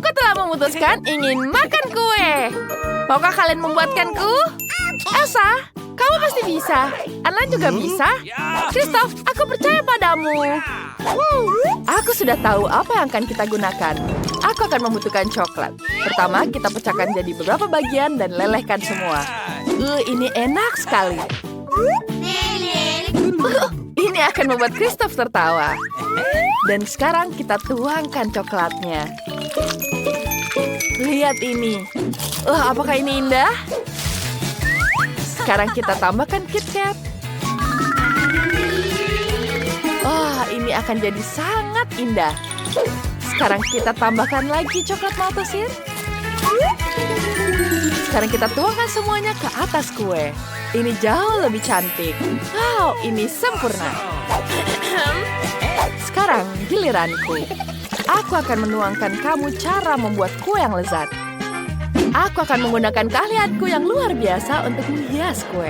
Aku telah memutuskan ingin makan kue. Maukah kalian membuatkanku? Elsa, kamu pasti bisa. Anna juga bisa. Kristof, aku percaya padamu. Aku sudah tahu apa yang akan kita gunakan. Aku akan membutuhkan coklat. Pertama, kita pecahkan jadi beberapa bagian dan lelehkan semua. Ini enak sekali. Ini akan membuat Kristof tertawa. Dan sekarang kita tuangkan coklatnya. Lihat ini. Apakah ini indah? Sekarang kita tambahkan KitKat. Ini akan jadi sangat indah. Sekarang kita tambahkan lagi coklat Maltesir. Sekarang kita tuangkan semuanya ke atas kue. Ini jauh lebih cantik. Wow, ini sempurna. Sekarang giliranku. Aku akan menuangkan kamu cara membuat kue yang lezat. Aku akan menggunakan keahlianku yang luar biasa untuk menghias kue.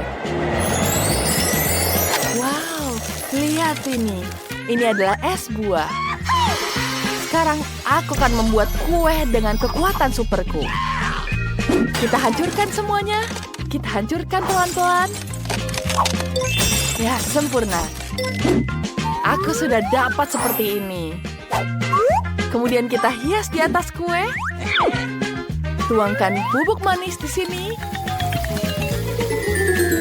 Wow, lihat ini. Ini adalah es buah. Sekarang aku akan membuat kue dengan kekuatan superku. Kita hancurkan semuanya. Kita hancurkan pelan-pelan. Ya, sempurna. Aku sudah dapat seperti ini. Kemudian kita hias di atas kue. Tuangkan bubuk manis di sini.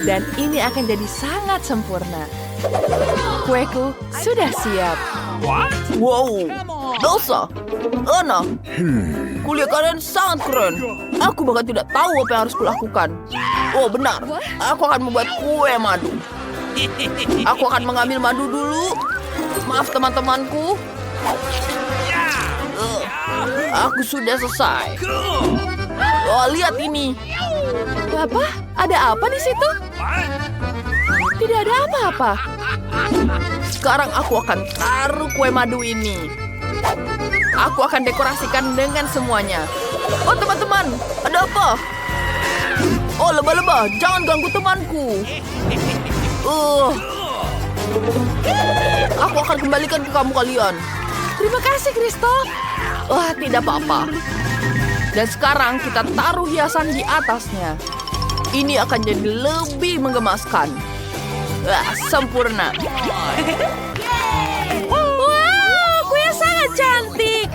Dan ini akan jadi sangat sempurna. Kueku sudah siap. Wow, Elsa, Anna, kuliah kalian sangat keren. Aku bahkan tidak tahu apa yang harus kulakukan. Oh benar, aku akan membuat kue madu. Aku akan mengambil madu dulu. Maaf teman-temanku. Aku sudah selesai. Lihat ini. Apa? Ada apa di situ? Tidak ada apa-apa. Sekarang aku akan taruh kue madu ini. Aku akan dekorasikan dengan semuanya. Oh teman-teman, ada apa? Oh lebah-lebah, jangan ganggu temanku. Aku akan kembalikan ke kamu kalian. Terima kasih, Kristof. Wah, tidak apa-apa. Dan sekarang kita taruh hiasan di atasnya. Ini akan jadi lebih menggemaskan. Wah, sempurna. Wow, kue sangat cantik.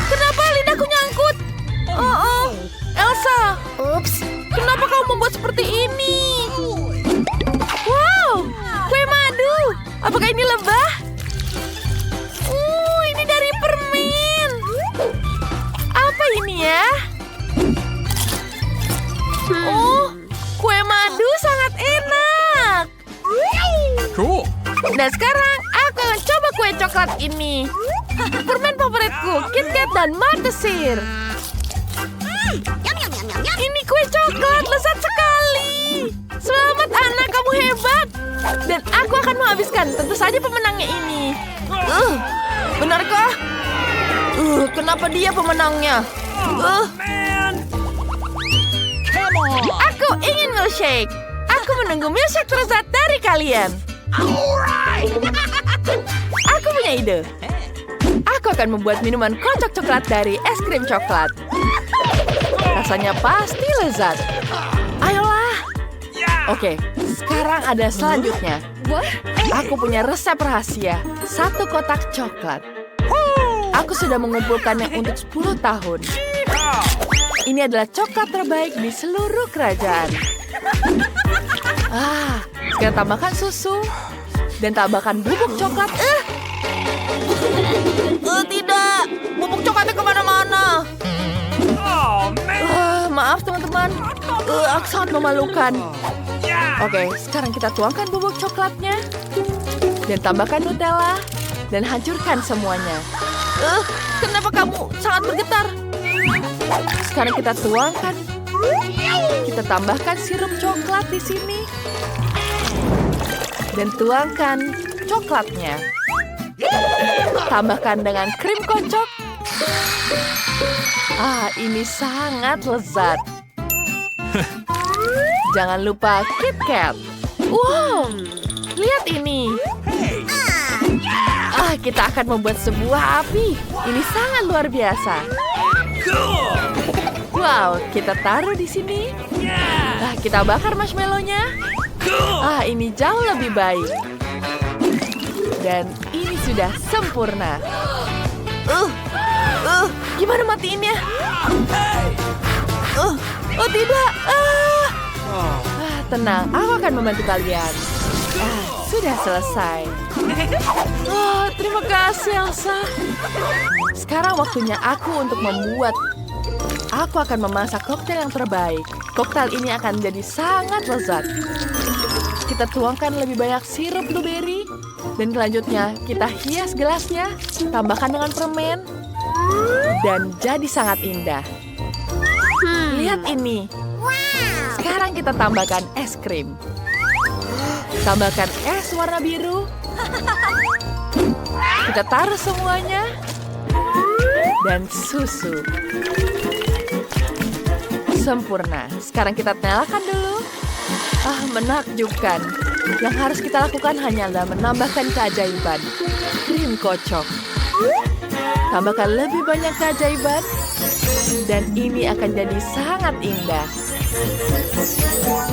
Kenapa lidahku nyangkut? Elsa. Ups. Kenapa kau membuat seperti ini? Wow, kue madu. Apakah ini lebah? Ini dari permen. Apa ini ya? Kue madu sangat enak. Cool. Dan sekarang aku akan coba kue coklat ini. Permen favoritku, KitKat dan Maltesir. Ini kue coklat, lezat sekali. Selamat Anna, kamu hebat. Dan aku akan menghabiskan tentu saja pemenangnya ini. Benarkah? Kenapa dia pemenangnya? Aku ingin milkshake. Aku menunggu milkshake terlezat dari kalian. Aku punya ide. Aku akan membuat minuman kocok coklat dari es krim coklat. Rasanya pasti lezat. Ayolah. Oke, sekarang ada selanjutnya. Aku punya resep rahasia. 1 kotak coklat. Aku sudah mengumpulkannya untuk 10 tahun. Ini adalah coklat terbaik di seluruh kerajaan. Sekarang tambahkan susu. Dan tambahkan bubuk coklat. Tidak. Bubuk coklatnya kemana-mana. Maaf teman-teman. Aku sangat memalukan. Oke, sekarang kita tuangkan bubuk coklatnya. Dan tambahkan Nutella. Dan hancurkan semuanya. Kenapa kamu sangat bergetar? Sekarang kita tuangkan. Kita tambahkan sirup coklat di sini. Dan tuangkan coklatnya. Tambahkan dengan krim kocok. Ini sangat lezat. Jangan lupa KitKat. Wow, lihat ini. kita akan membuat sebuah api. Ini sangat luar biasa. Wow, kita taruh di sini. Nah, kita bakar marshmallow-nya. Ini jauh lebih baik. Dan ini sudah sempurna. Gimana matiinnya? Oh tidak. Tenang, aku akan membantu kalian. Sudah selesai. Terima kasih, Elsa. Sekarang waktunya aku untuk membuat. Aku akan memasak koktail yang terbaik. Koktail ini akan menjadi sangat lezat. Kita tuangkan lebih banyak sirup blueberry. Dan selanjutnya kita hias gelasnya. Tambahkan dengan permen. Dan jadi sangat indah. Lihat ini. Sekarang kita tambahkan es krim. Tambahkan es warna biru. Kita taruh semuanya. Dan susu. Sempurna. Sekarang kita nyalakan dulu. Menakjubkan. Yang harus kita lakukan hanyalah menambahkan keajaiban. Krim kocok. Tambahkan lebih banyak keajaiban. Dan ini akan jadi sangat indah.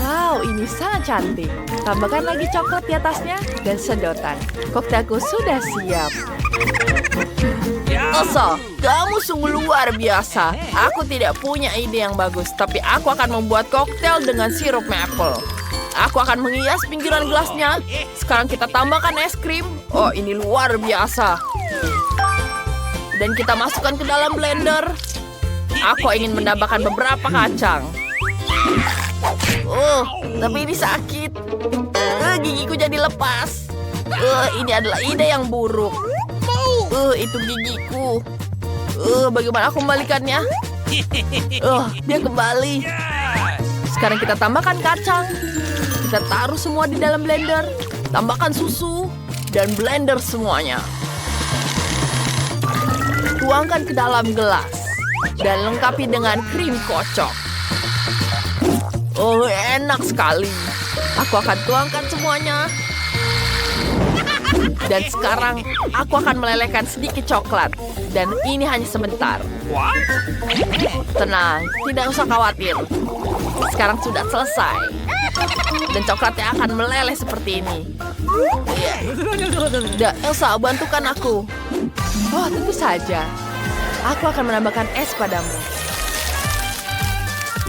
Wow, ini sangat cantik. Tambahkan lagi coklat di atasnya dan sedotan. Koktailku sudah siap. Elsa, kamu sungguh luar biasa. Aku tidak punya ide yang bagus, tapi aku akan membuat koktail dengan sirup maple. Aku akan menghias pinggiran gelasnya. Sekarang kita tambahkan es krim. Ini luar biasa. Dan kita masukkan ke dalam blender. Aku ingin menambahkan beberapa kacang. Tapi ini sakit. Gigiku jadi lepas. Ini adalah ide yang buruk. Itu gigiku. Bagaimana aku membalikannya? Dia kembali. Sekarang kita tambahkan kacang. Kita taruh semua di dalam blender. Tambahkan susu. Dan blender semuanya. Tuangkan ke dalam gelas. Dan lengkapi dengan krim kocok. Enak sekali. Aku akan tuangkan semuanya. Dan sekarang aku akan melelehkan sedikit coklat. Dan ini hanya sebentar. Tenang, tidak usah khawatir. Sekarang sudah selesai. Dan coklatnya akan meleleh seperti ini. Elsa, bantukan aku. Tentu saja. Aku akan menambahkan es padamu.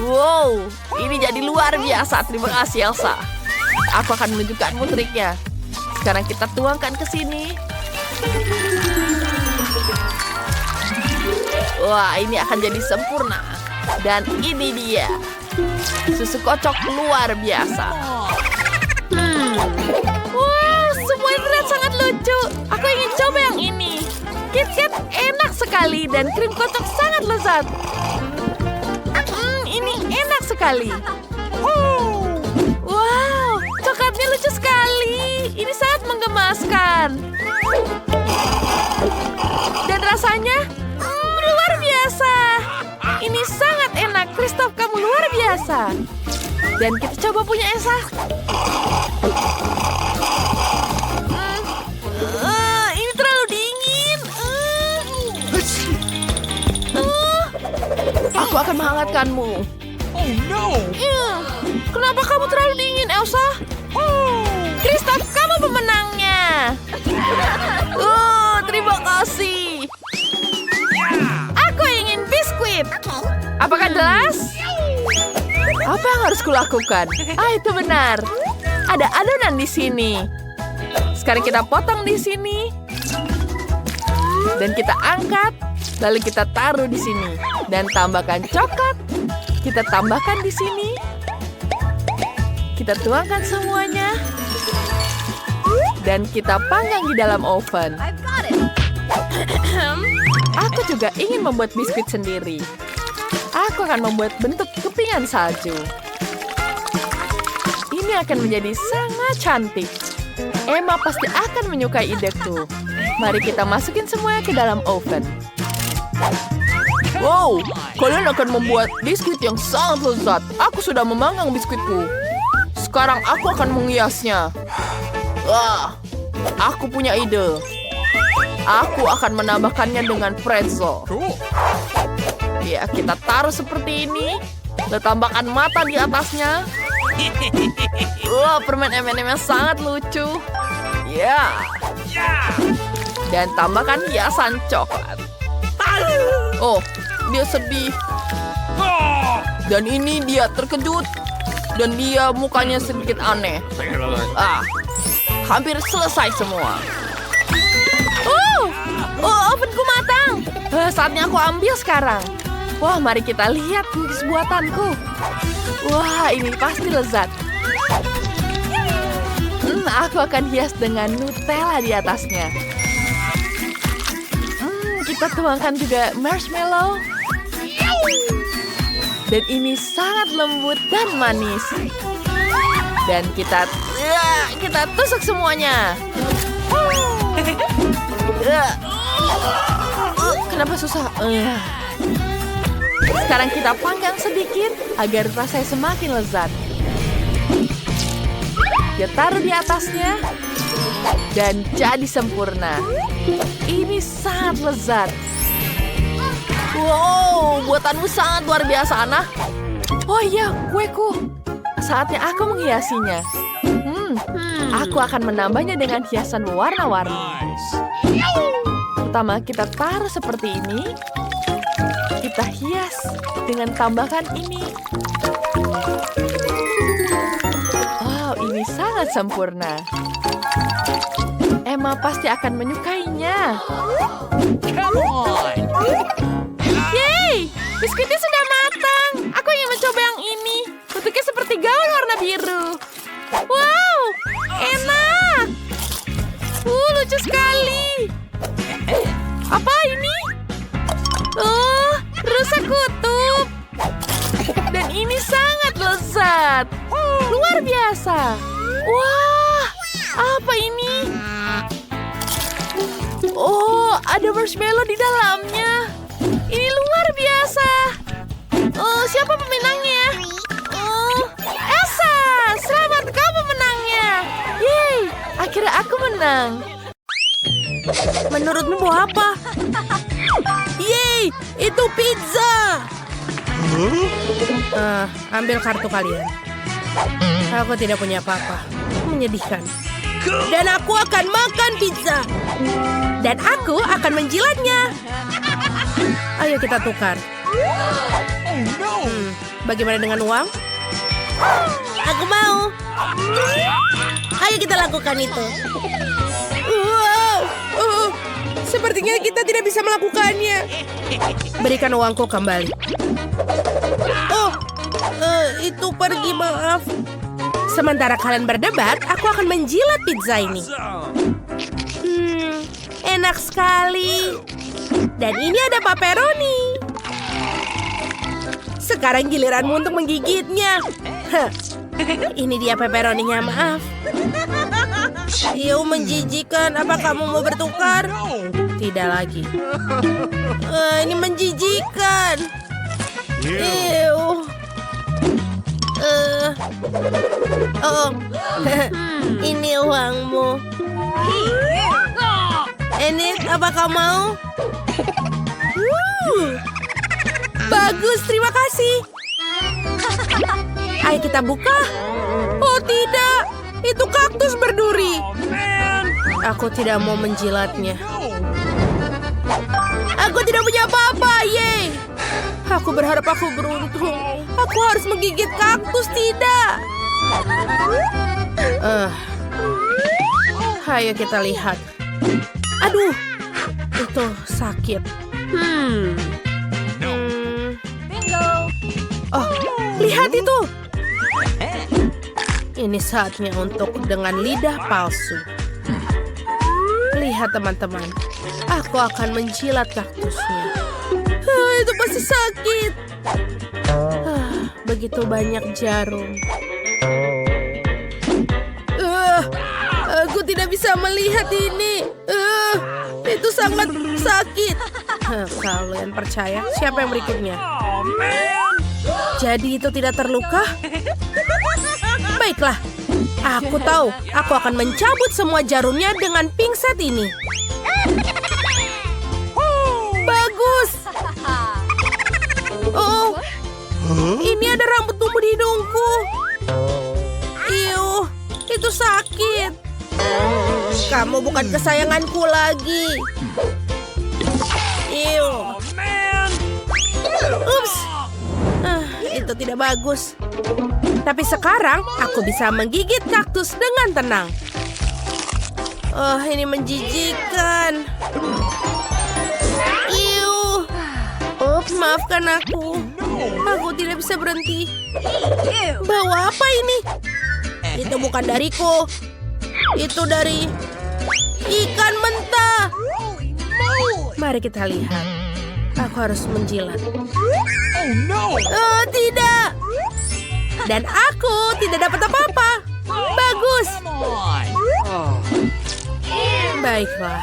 Wow, ini jadi luar biasa. Terima kasih, Elsa. Aku akan menunjukkanmu triknya. Sekarang kita tuangkan ke sini. Wah, ini akan jadi sempurna. Dan ini dia. Susu kocok luar biasa. Wah, semuanya terlihat sangat lucu. Aku ingin coba yang ini. KitKat enak sekali dan krim kocok sangat lezat. Ini enak sekali. Wow, coklatnya lucu sekali. Ini sangat menggemaskan. Dan rasanya luar biasa. Ini sangat enak. Christoph, kamu luar biasa. Dan kita coba punya Elsa. Ini terlalu dingin. Aku akan menghangatkanmu. Oh no! Kenapa kamu terlalu dingin, Elsa? Christoph, kamu pemenangnya. Terima kasih. Aku ingin biskuit. Apakah jelas? Apa yang harus kulakukan? Itu benar. Ada adonan di sini. Sekarang kita potong di sini. Dan kita angkat. Lalu kita taruh di sini. Dan tambahkan coklat. Kita tambahkan di sini. Kita tuangkan semuanya. Dan kita panggang di dalam oven. Aku juga ingin membuat biskuit sendiri. Aku akan membuat bentuk kepingan salju. Ini akan menjadi sangat cantik. Emma pasti akan menyukai ideku. Mari kita masukin semuanya ke dalam oven. Wow, kalian akan membuat biskuit yang sangat lezat. Aku sudah memanggang biskuitku. Sekarang aku akan menghiasnya. Aku punya ide. Aku akan menambahkannya dengan pretzel. Cool. Ya, kita taruh seperti ini. Lalu tambahkan mata di atasnya. Wah, permen M&M yang sangat lucu. Ya. Dan tambahkan hiasan coklat. Oh, dia sedih. Dan ini dia terkejut. Dan dia mukanya sedikit aneh. Hampir selesai semua. Ovenku matang. Saatnya aku ambil sekarang. Wah, mari kita lihat cookies buatanku. Wah, ini pasti lezat. Aku akan hias dengan Nutella di atasnya. Kita tuangkan juga marshmallow. Dan ini sangat lembut dan manis. Dan kita tusuk semuanya. Kenapa susah? Sekarang kita panggang sedikit agar rasanya semakin lezat. Kita taruh di atasnya dan jadi sempurna. Ini sangat lezat. Wow, buatanmu sangat luar biasa, Ana. Oh iya, kueku. Saatnya aku menghiasinya. Aku akan menambahnya dengan hiasan warna-warni. Pertama, kita taruh seperti ini. Kita hias dengan tambahkan ini. Wow, ini sangat sempurna. Emma pasti akan menyukainya. Come on. Yeay, biskuitnya sudah matang. Aku ingin mencoba yang ini. Bentuknya seperti gaun warna biru. Wow, enak. Lucu sekali. Apa ini? Rusa kutub. Dan ini sangat lezat. Luar biasa. Wah, apa ini? Oh, ada marshmallow di dalamnya. Ini luar biasa. Siapa pemenangnya? Elsa, selamat kau pemenangnya. Yeay, akhirnya aku menang. Menurutmu mau apa? Yeay, itu pizza. Ambil kartu kalian. Aku tidak punya apa-apa. Menyedihkan. Dan aku akan makan pizza. Dan aku akan menjilatnya. Ayo kita tukar. Bagaimana dengan uang? Aku mau. Ayo kita lakukan itu. Wow. Sepertinya kita tidak bisa melakukannya. Berikan uangku kembali. Itu pergi, maaf. Sementara kalian berdebat, aku akan menjilat pizza ini. Enak sekali. Dan ini ada pepperoni. Sekarang giliranmu untuk menggigitnya. Ini dia pepperoninya, maaf. Menjijikan. Apa kamu mau bertukar? Tidak lagi. Ini menjijikan. Ini uangmu. Ini apa kamu mau? Bagus, terima kasih. Ayo kita buka. Oh tidak, itu kaktus berduri. Aku tidak mau menjilatnya. Aku tidak punya apa-apa, yeay. Aku berharap aku beruntung. Aku harus menggigit kaktus, tidak. Ayo kita lihat. Aduh, itu sakit. Oh, lihat itu. Ini saatnya untuk dengan lidah palsu. Lihat teman-teman, aku akan menjilat kaktusnya. Itu pasti sakit. Begitu banyak jarum. Aku tidak bisa melihat ini. Itu sangat sakit. Kalian percaya? Siapa yang berikutnya? Jadi itu tidak terluka? Baiklah. Aku tahu. Aku akan mencabut semua jarumnya dengan pingset ini. Kamu bukan kesayanganku lagi. Ew. Ups. Itu tidak bagus. Tapi sekarang aku bisa menggigit kaktus dengan tenang. Ini menjijikkan. Ew. Maafkan aku. Aku tidak bisa berhenti. Bau apa ini? Itu bukan dariku. Itu dari ikan mentah. Mari kita lihat. Aku harus menjilat. Tidak. Dan aku tidak dapat apa-apa. Bagus. Baiklah.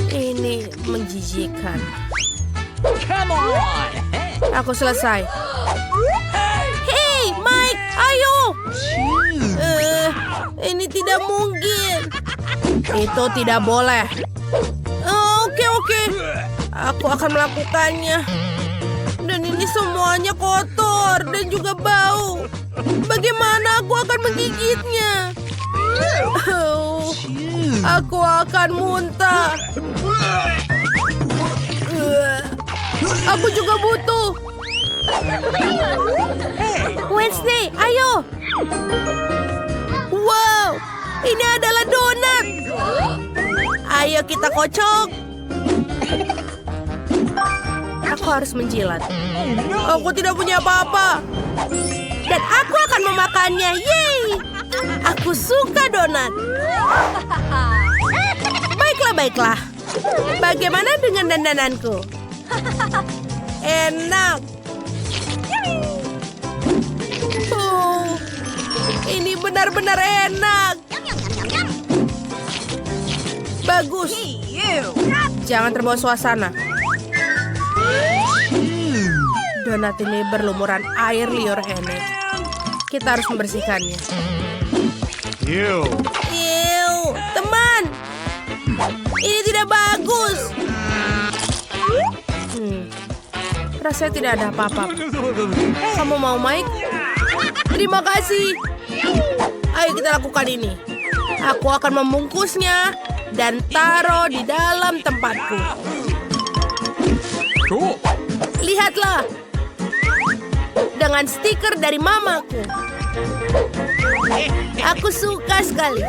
Ini menjijikkan. Come on. Aku selesai. Hey, Mike, ayo. Ini tidak mungkin. Itu tidak boleh. Oke. Aku akan melakukannya. Dan ini semuanya kotor dan juga bau. Bagaimana aku akan menggigitnya? Aku akan muntah. Aku juga butuh. Wednesday, ayo. Wow, ini adalah donat. Ayo kita kocok. Aku harus menjilat. Aku tidak punya apa-apa. Dan aku akan memakannya. Yeay! Aku suka donat. Baiklah. Bagaimana dengan dandananku? Enak. Ini benar-benar enak. Bagus. Jangan terbawa suasana. Donat ini berlumuran air liur ini. Kita harus membersihkannya. Ew, teman. Ini tidak bagus. Rasanya tidak ada apa-apa. Kamu mau, Mike? Terima kasih. Ayo kita lakukan ini. Aku akan membungkusnya dan taruh di dalam tempatku. Lihatlah. Dengan stiker dari mamaku. Aku suka sekali.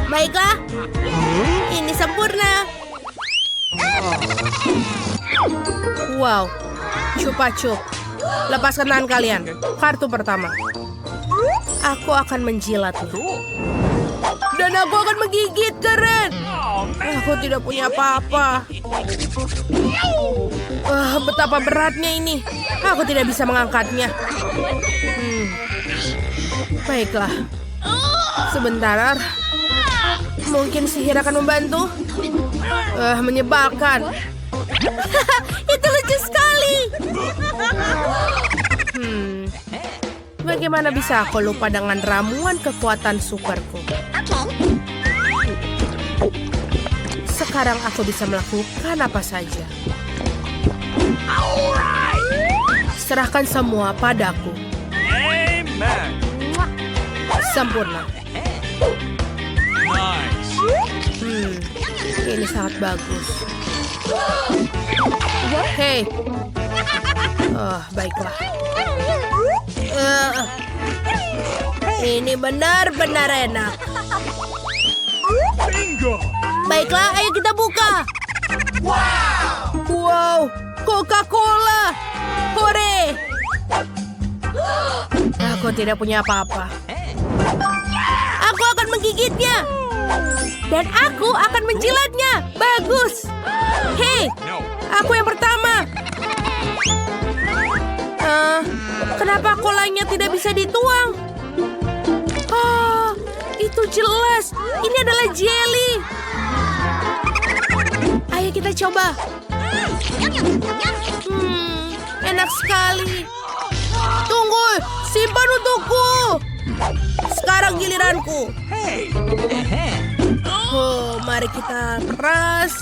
Baiklah. Ini sempurna. Wow. Cupa-cup. Lepaskan tangan kalian. Kartu pertama. Aku akan menjilatnya. Dan aku akan menggigit, keren. Aku tidak punya apa-apa. Betapa beratnya ini. Aku tidak bisa mengangkatnya. Baiklah. Sebentar. Mungkin sihir akan membantu. Menyebalkan. Itu lucu sekali. Bagaimana bisa aku lupa dengan ramuan kekuatan superku? Sekarang aku bisa melakukan apa saja. Serahkan semua padaku. Sempurna. Ini sangat bagus. Hei. Baiklah. Ini benar-benar enak. Baiklah, ayo kita buka. Wow, Coca-Cola. Hore. Aku tidak punya apa-apa. Aku akan menggigitnya. Dan aku akan menjilatnya. Bagus. Hei, aku yang pertama. Kenapa kolanya tidak bisa dituang? Itu jelas. Ini adalah jelly. Ayo kita coba. Enak sekali. Tunggu, simpan untukku. Sekarang giliranku. Mari kita peras.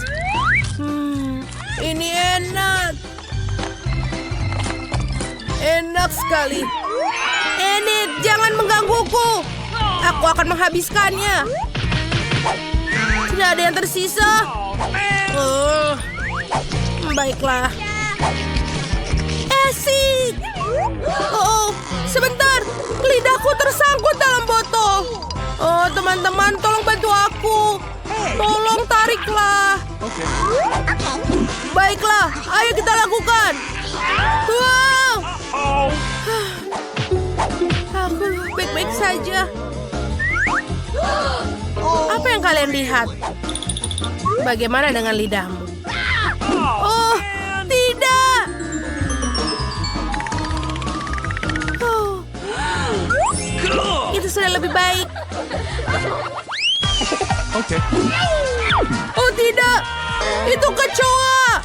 Ini enak. Enak sekali. Enak Jangan menggangguku. Aku akan menghabiskannya. Tidak ada yang tersisa. Baiklah. Asik. Oh, sebentar. Lidahku tersangkut dalam botol. Oh, teman-teman, tolong bantu aku. Tolong tariklah. Baiklah, ayo kita lakukan. Wow. Aku baik-baik saja. Apa yang kalian lihat? Bagaimana dengan lidahmu? Oh, tidak. Oh. Itu sudah lebih baik. Oh tidak, itu kecoa.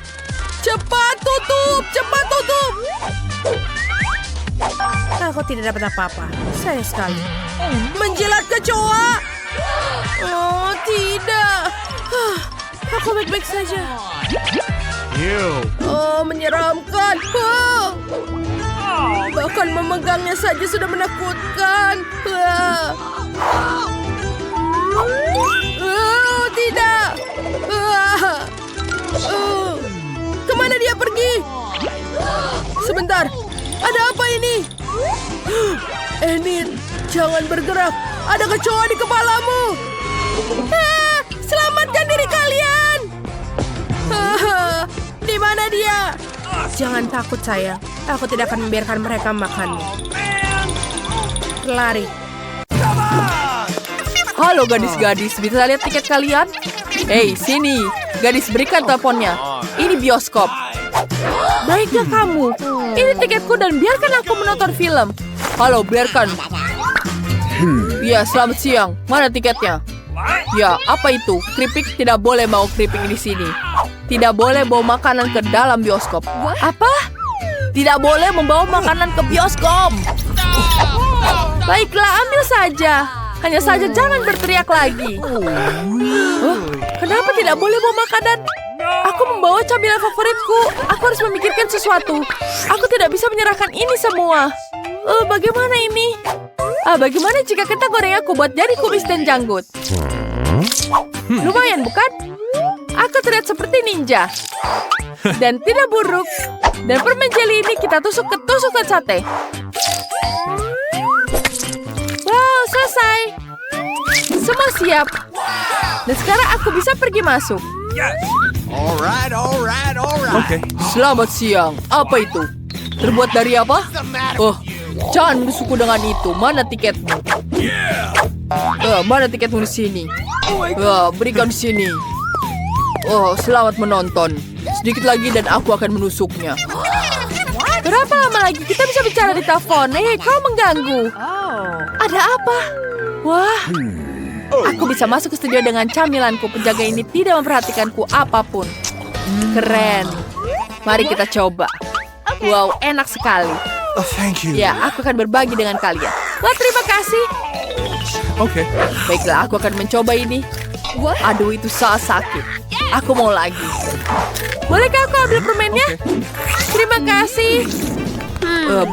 Cepat tutup, cepat tutup. Aku tidak dapat apa-apa. Sayang sekali. Menjilat kecoa. Oh tidak. Aku baik-baik saja. Oh, menyeramkan. Bahkan memegangnya saja sudah menakutkan. Tidak. Kemana dia pergi? Sebentar. Ada apa ini? Enid, jangan bergerak. Ada kecoa di kepalamu. Selamatkan diri kalian. Di mana dia? Jangan takut, sayang. Aku tidak akan membiarkan mereka makanmu. Lari. Halo gadis-gadis, bisa lihat tiket kalian? Hei, sini. Gadis, berikan teleponnya. Ini bioskop. Baiklah kamu. Ini tiketku dan biarkan aku menonton film. Halo, biarkan. Ya, selamat siang. Mana tiketnya? Ya, apa itu? Keripik tidak boleh bawa keripik di sini. Tidak boleh bawa makanan ke dalam bioskop. Apa? Tidak boleh membawa makanan ke bioskop. Baiklah, ambil saja. Hanya saja jangan berteriak lagi. Kenapa tidak boleh bawa makanan? Aku membawa camilan favoritku. Aku harus memikirkan sesuatu. Aku tidak bisa menyerahkan ini semua. Bagaimana ini? Bagaimana jika kita goreng aku buat jadi kumis dan janggut? Lumayan, bukan? Aku terlihat seperti ninja. Dan tidak buruk. Dan permen jeli ini kita tusuk ke tusukan sate. Wow, selesai. Semua siap. Dan sekarang aku bisa pergi masuk. Alright. Okay. Selamat siang. Apa itu? Terbuat dari apa? Oh, jangan menusukku dengan itu. Mana tiketmu? Mana tiketmu di sini? Berikan di sini. Oh, selamat menonton. Sedikit lagi dan aku akan menusuknya. Berapa lama lagi kita bisa bicara di telepon? Kau mengganggu. Ada apa? Wah, aku bisa masuk ke studio dengan camilanku. Penjaga ini tidak memperhatikanku apapun. Keren. Mari kita coba. Wow, enak sekali. Thank you. Ya, aku akan berbagi dengan kalian. Wah, terima kasih. Okay. Baiklah, aku akan mencoba ini. Aduh, itu sangat sakit. Aku mau lagi. Bolehkah aku ambil permennya? Terima kasih.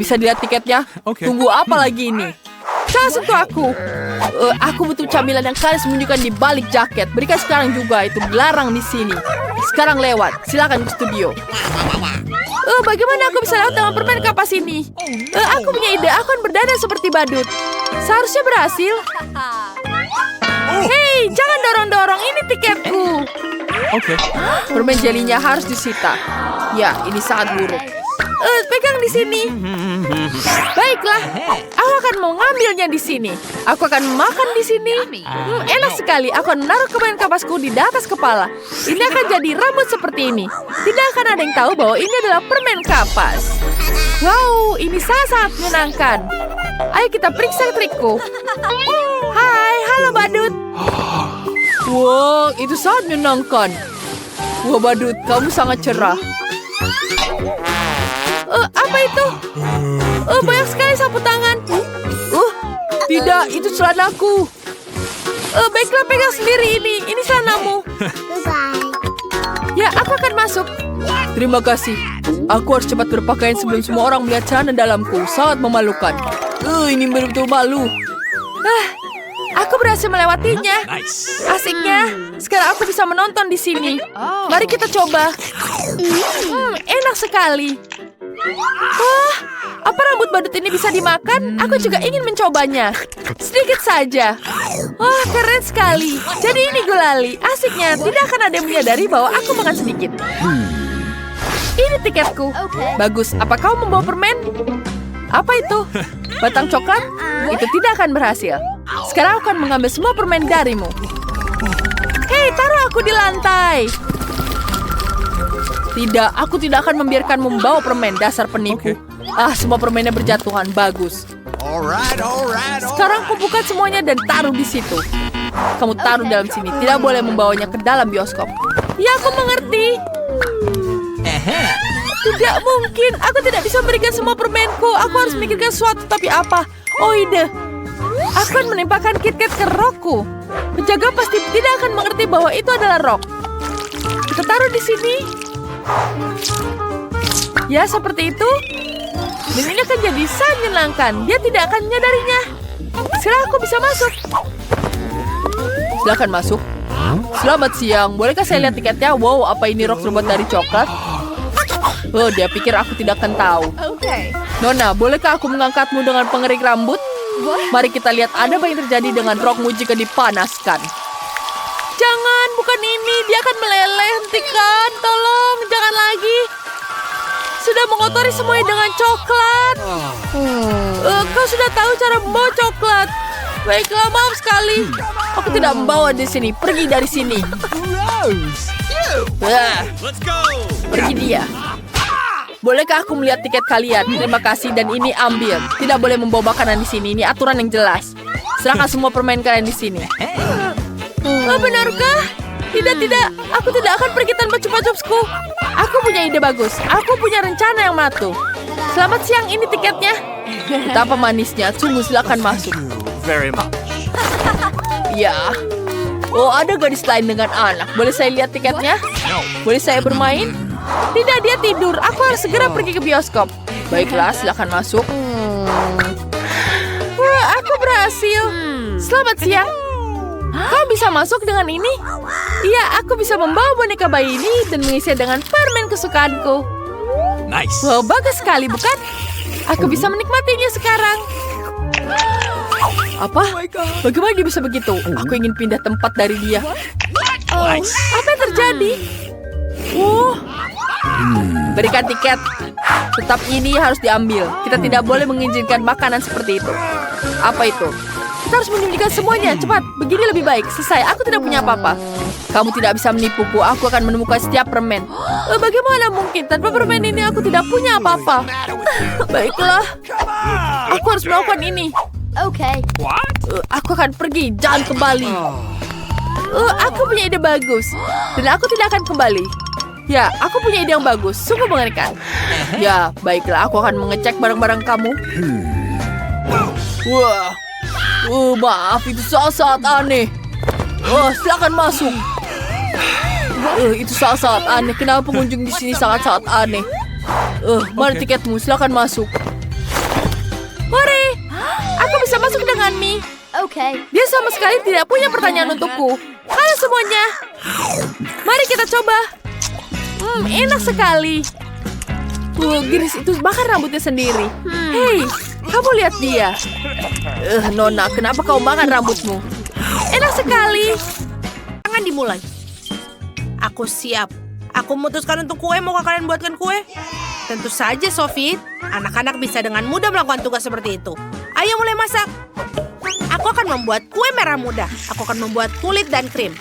Bisa dilihat tiketnya? Oke. Tunggu apa lagi ini? Jangan sentuh aku. Aku butuh camilan yang kalian sembunyikan di balik jaket. Berikan sekarang juga, itu dilarang di sini. Sekarang lewat. Silakan ke studio. Bagaimana aku bisa lewat dengan permen kapas ini? Aku punya ide. Aku akan berdandan seperti badut. Seharusnya berhasil. Hei, jangan dorong-dorong. Ini tiketku. Okay. Permen jelinya harus disita. Ya, ini sangat buruk. Pegang di sini. Baiklah, aku akan mengambilnya di sini. Aku akan makan di sini. Enak sekali. Aku akan menaruh permen kapasku di atas kepala. Ini akan jadi rambut seperti ini. Tidak akan ada yang tahu bahwa ini adalah permen kapas. Wow, ini sangat menyenangkan. Ayo kita periksa trikku. Hai, halo badut. Wow, itu sangat menyenangkan. Wah, badut, kamu sangat cerah. Apa itu? Banyak sekali sapu tangan. Tidak, itu celanaku. Baiklah, pegang sendiri ini. Ini celanamu. Ya, aku Aku akan masuk. Terima kasih. Aku harus cepat berpakaian sebelum semua orang melihat celana dalamku. Sangat memalukan. Ini betul-betul malu. Aku berhasil melewatinya. Asiknya. Sekarang aku bisa menonton di sini. Mari kita coba. Enak sekali. Wah, apa rambut badut ini bisa dimakan? Aku juga ingin mencobanya. Sedikit saja. Wah, keren sekali. Jadi ini gulali. Asiknya, tidak akan ada yang menyadari bahwa aku makan sedikit. Ini tiketku. Bagus, apa kau membawa permen? Apa itu? Batang coklat? Itu tidak akan berhasil. Sekarang aku akan mengambil semua permen darimu. Hei, taruh aku di lantai. Tidak, aku tidak akan membiarkanmu membawa permen, dasar penipu. Semua permennya berjatuhan. Bagus. Sekarang aku buka semuanya dan taruh di situ. Kamu taruh dalam sini. Tidak boleh membawanya ke dalam bioskop. Ya, aku mengerti. Tidak mungkin. Aku tidak bisa memberikan semua permenku. Aku harus memikirkan sesuatu. Tapi apa? Oh, ide. Aku akan menimpakan KitKat ke rokku. Penjaga pasti tidak akan mengerti bahwa itu adalah rok. Kita taruh di sini. Ya, seperti itu. Dan ini akan jadi sangat menyenangkan. Dia tidak akan menyadarinya. Sekarang aku bisa masuk. Silakan masuk. Selamat siang. Bolehkah saya lihat tiketnya? Wow, apa ini rok terbuat dari coklat? Oh, dia pikir aku tidak akan tahu. Nona, bolehkah aku mengangkatmu dengan pengerik rambut? Mari kita lihat ada apa yang terjadi dengan rokmu jika dipanaskan. Jangan, bukan ini. Dia akan meleleh. Hentikan, tolong. Jangan lagi. Sudah mengotori semuanya dengan coklat. Kau sudah tahu cara membawa coklat. Baiklah, maaf sekali. Aku tidak membawa di sini. Pergi dari sini. Pergi dia. Bolehkah aku melihat tiket kalian? Terima kasih dan ini ambil. Tidak boleh membawa makanan di sini. Ini aturan yang jelas. Serahkan semua permen kalian di sini. Oh, benarkah? Tidak. Aku tidak akan pergi tanpa chupa-chupsku. Aku punya ide bagus. Aku punya rencana yang matu. Selamat siang, ini tiketnya. Betapa manisnya. Sungguh, silakan masuk. Very much. Ya. Oh, ada gadis lain dengan anak. Boleh saya lihat tiketnya? Boleh saya bermain? Tidak, dia tidur. Aku harus segera pergi ke bioskop. Baiklah, silakan masuk. Wah, aku berhasil. Selamat siang. Kau bisa masuk dengan ini? Iya, aku bisa membawa boneka bayi ini dan mengisinya dengan permen kesukaanku. Nice. Wow, bagus sekali, bukan? Aku bisa menikmatinya sekarang. Apa? Bagaimana dia bisa begitu? Aku ingin pindah tempat dari dia. Apa yang terjadi? Berikan tiket. Tetap ini harus diambil. Kita tidak boleh mengizinkan makanan seperti itu. Apa itu? Kita harus menyembunyikan semuanya. Cepat, begini lebih baik. Selesai, aku tidak punya apa-apa. Kamu tidak bisa menipuku. Aku akan menemukan setiap permen. Bagaimana mungkin? Tanpa permen ini aku tidak punya apa-apa. Baiklah. Aku harus melakukan ini. Aku akan pergi. Jangan kembali. Aku punya ide bagus. Dan aku tidak akan kembali. Ya, aku punya ide yang bagus. Sungguh mengerikan. Ya, baiklah. Aku akan mengecek barang-barang kamu. Wah. Maaf, itu sangat aneh. Silakan masuk. Itu sangat aneh. Kenapa pengunjung di sini sangat aneh? Mana tiketmu? Silakan masuk. Hore, aku bisa masuk dengan Mi. Dia sama sekali tidak punya pertanyaan untukku. Halo semuanya. Mari kita coba. Enak sekali. Giris itu makan rambutnya sendiri. Hei, kamu lihat dia. Nona, kenapa kau makan rambutmu? Enak sekali. Jangan dimulai. Aku siap. Aku memutuskan untuk kue. Maukah kalian buatkan kue? Tentu saja, Sophie. Anak-anak bisa dengan mudah melakukan tugas seperti itu. Ayo mulai masak. Aku akan membuat kue merah muda. Aku akan membuat kulit dan krim.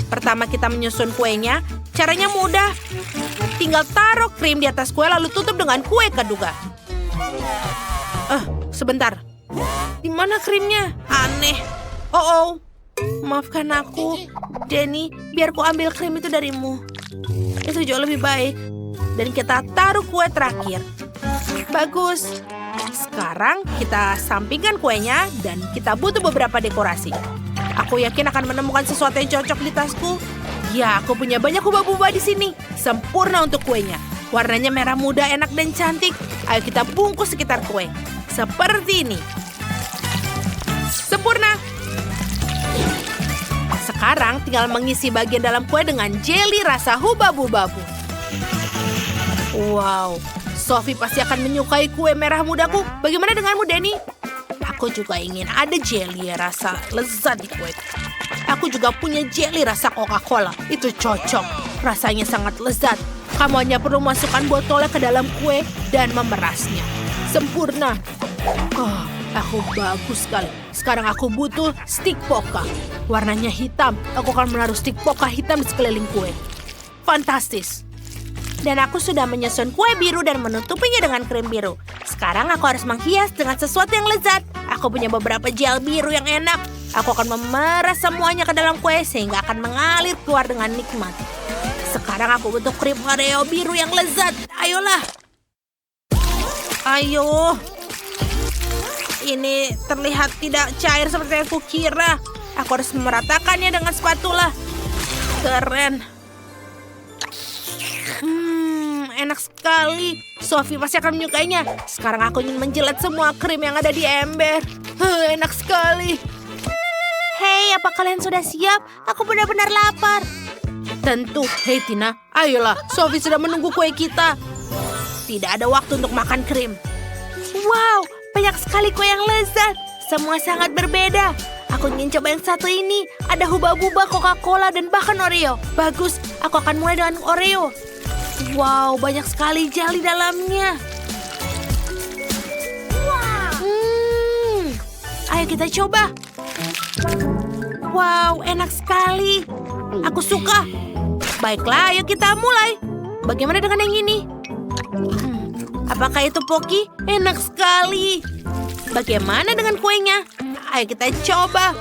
Pertama kita menyusun kuenya. Caranya mudah. Tinggal taruh krim di atas kue lalu tutup dengan kue kedua. Sebentar. Di mana krimnya? Aneh. Oh. Maafkan aku, Jenny. Biar ku ambil krim itu darimu. Itu jauh lebih baik. Dan kita taruh kue terakhir. Bagus. Sekarang kita sampingkan kuenya dan kita butuh beberapa dekorasi. Aku yakin akan menemukan sesuatu yang cocok di tasku. Ya, aku punya banyak kubah-kubah di sini. Sempurna untuk kuenya. Warnanya merah muda, enak dan cantik. Ayo kita bungkus sekitar kue. Seperti ini. Sempurna. Sekarang tinggal mengisi bagian dalam kue dengan jelly rasa hubabu-babu. Wow, Sophie pasti akan menyukai kue merah mudaku. Bagaimana denganmu, Denny? Aku juga ingin ada jelly rasa lezat di kue. Aku juga punya jelly rasa Coca-Cola. Itu cocok. Rasanya sangat lezat. Kamu hanya perlu masukkan botolnya ke dalam kue dan memerasnya. Sempurna. Oh, aku bagus sekali. Sekarang aku butuh stik poka. Warnanya hitam. Aku akan menaruh stik poka hitam di sekeliling kue. Fantastis. Dan aku sudah menyusun kue biru dan menutupinya dengan krim biru. Sekarang aku harus menghias dengan sesuatu yang lezat. Aku punya beberapa gel biru yang enak. Aku akan memeras semuanya ke dalam kue sehingga akan mengalir keluar dengan nikmat. Sekarang aku butuh krim Oreo biru yang lezat. Ayolah. Ayo. Ini terlihat tidak cair seperti yang kukira. Aku harus memeratakannya dengan spatula. Keren. Enak sekali. Sophie pasti akan menyukainya. Sekarang aku ingin menjilat semua krim yang ada di ember. Enak sekali. Hei, apa kalian sudah siap? Aku benar-benar lapar. Tentu. Hei Tina, ayolah. Sophie sudah menunggu kue kita. Tidak ada waktu untuk makan krim. Wow, banyak sekali kue yang lezat. Semua sangat berbeda. Aku ingin coba yang satu ini. Ada huba-buba, Coca-Cola, dan bahkan Oreo. Bagus, aku akan mulai dengan Oreo. Wow, banyak sekali gel di dalamnya. Ayo kita coba. Wow, enak sekali. Aku suka. Baiklah, ayo kita mulai. Bagaimana dengan yang ini? Apakah itu Pocky? Enak sekali. Bagaimana dengan kuenya? Ayo kita coba.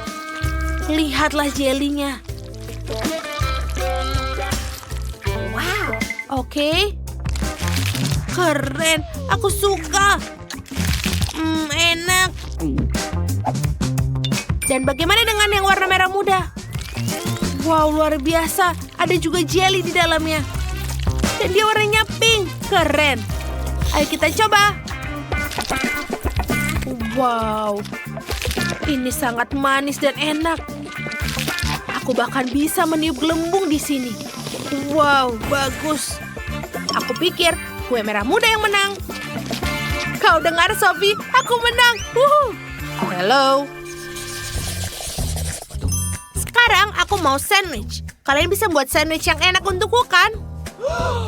Lihatlah jelinya. Wow, oke. Keren, aku suka. Enak. Dan bagaimana dengan yang warna merah muda? Wow, luar biasa. Ada juga jelly di dalamnya. Dan dia warnanya pink. Keren. Ayo kita coba. Wow. Ini sangat manis dan enak. Aku bahkan bisa meniup gelembung di sini. Wow, bagus. Aku pikir kue merah muda yang menang. Kau dengar, Sophie? Aku menang. Hello. Sekarang aku mau sandwich. Kalian bisa buat sandwich yang enak untukku, kan?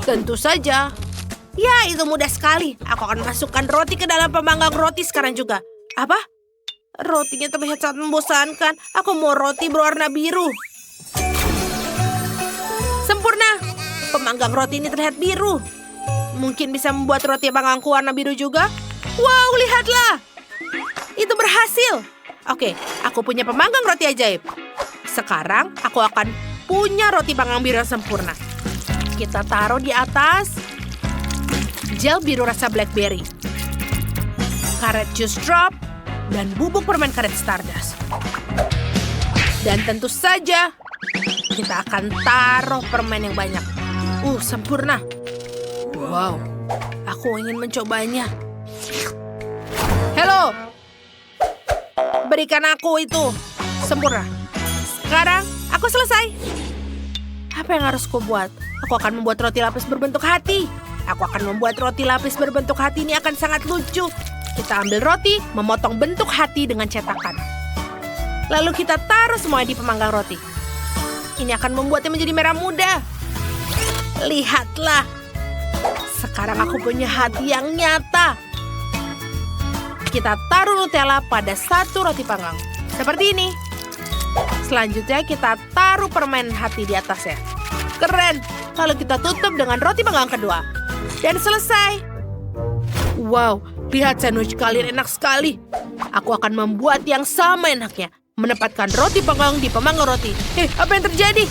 Tentu saja. Ya, itu mudah sekali. Aku akan masukkan roti ke dalam pemanggang roti sekarang juga. Apa? Rotinya terlihat sangat membosankan. Aku mau roti berwarna biru. Sempurna. Pemanggang roti ini terlihat biru. Mungkin bisa membuat roti panggangku warna biru juga. Wow, lihatlah. Itu berhasil. Oke, aku punya pemanggang roti ajaib. Sekarang aku akan punya roti panggang biru yang sempurna. Kita taruh di atas gel biru rasa blackberry, karet juice drop, dan bubuk permen karet stardust. Dan tentu saja kita akan taruh permen yang banyak. Sempurna. Wow, aku ingin mencobanya. Halo, berikan aku itu. Sempurna. Sekarang aku selesai. Apa yang harus kubuat? Aku akan membuat roti lapis berbentuk hati. Aku akan membuat roti lapis berbentuk hati ini akan sangat lucu. Kita ambil roti, memotong bentuk hati dengan cetakan. Lalu kita taruh semuanya di pemanggang roti. Ini akan membuatnya menjadi merah muda. Lihatlah. Sekarang aku punya hati yang nyata. Kita taruh Nutella pada satu roti panggang. Seperti ini. Selanjutnya kita taruh permen hati di atasnya. Keren. Lalu kita tutup dengan roti panggang kedua. Dan selesai. Wow, lihat sandwich kalian enak sekali. Aku akan membuat yang sama enaknya. Menempatkan roti panggang di pemanggang roti. Apa yang terjadi?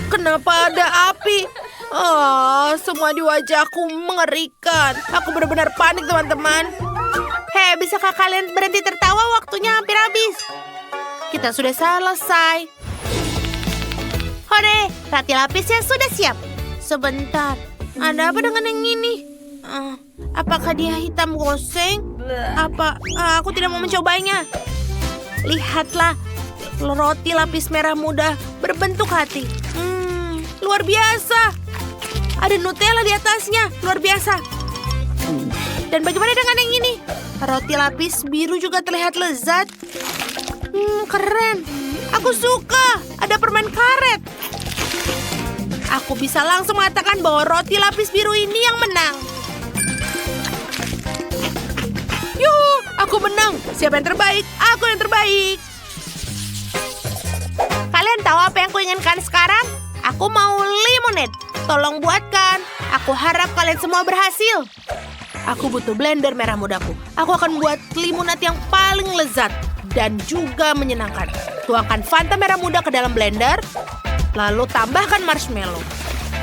Kenapa ada api? Semua di wajahku mengerikan. Aku benar-benar panik, teman-teman. Hei, bisakah kalian berhenti tertawa? Waktunya hampir habis. Kita sudah selesai. Hore, roti lapisnya sudah siap. sebentar. Ada apa dengan yang ini? Apakah dia hitam goseng? Aku tidak mau mencobanya. Lihatlah, roti lapis merah muda berbentuk hati. Luar biasa. Ada Nutella di atasnya, luar biasa. Dan bagaimana dengan yang ini? Roti lapis biru juga terlihat lezat. Keren. Aku suka. Ada permen karet. Aku bisa langsung mengatakan bahwa roti lapis biru ini yang menang. Yuhu, aku menang. Siapa yang terbaik? Aku yang terbaik. Kalian tahu apa yang kuinginkan sekarang? Aku mau lemonade. Tolong buatkan. Aku harap kalian semua berhasil. Aku butuh blender merah mudaku. Aku akan buat limonade yang paling lezat dan juga menyenangkan. Tuangkan Fanta merah muda ke dalam blender, lalu tambahkan marshmallow.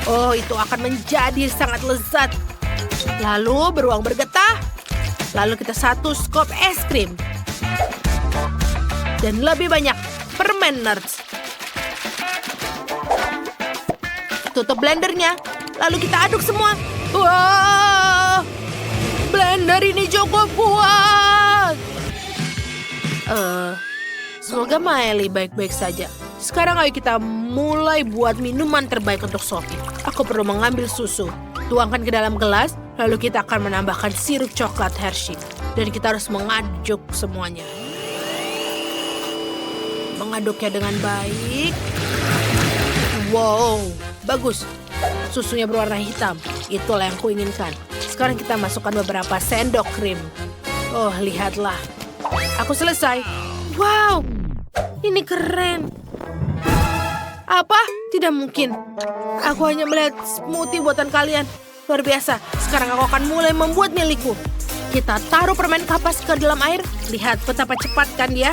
Oh, itu akan menjadi sangat lezat. Lalu beruang bergetah. Lalu kita 1 scoop es krim. Dan lebih banyak permen nerds. Tutup blendernya. Lalu kita aduk semua. Wah! Blender ini cukup kuat. Semoga Miley baik-baik saja. Sekarang ayo kita mulai buat minuman terbaik untuk Sophie. Aku perlu mengambil susu. Tuangkan ke dalam gelas, lalu kita akan menambahkan sirup coklat Hershey. Dan kita harus mengaduk semuanya. Mengaduknya dengan baik. Wow, bagus. Susunya berwarna hitam. Itulah yang kuinginkan. Sekarang kita masukkan beberapa sendok krim. Oh, lihatlah. Aku selesai. Wow, ini keren. Apa? Tidak mungkin. Aku hanya melihat smoothie buatan kalian. Luar biasa. Sekarang aku akan mulai membuat milikku. Kita taruh permen kapas ke dalam air. Lihat betapa cepat kan dia.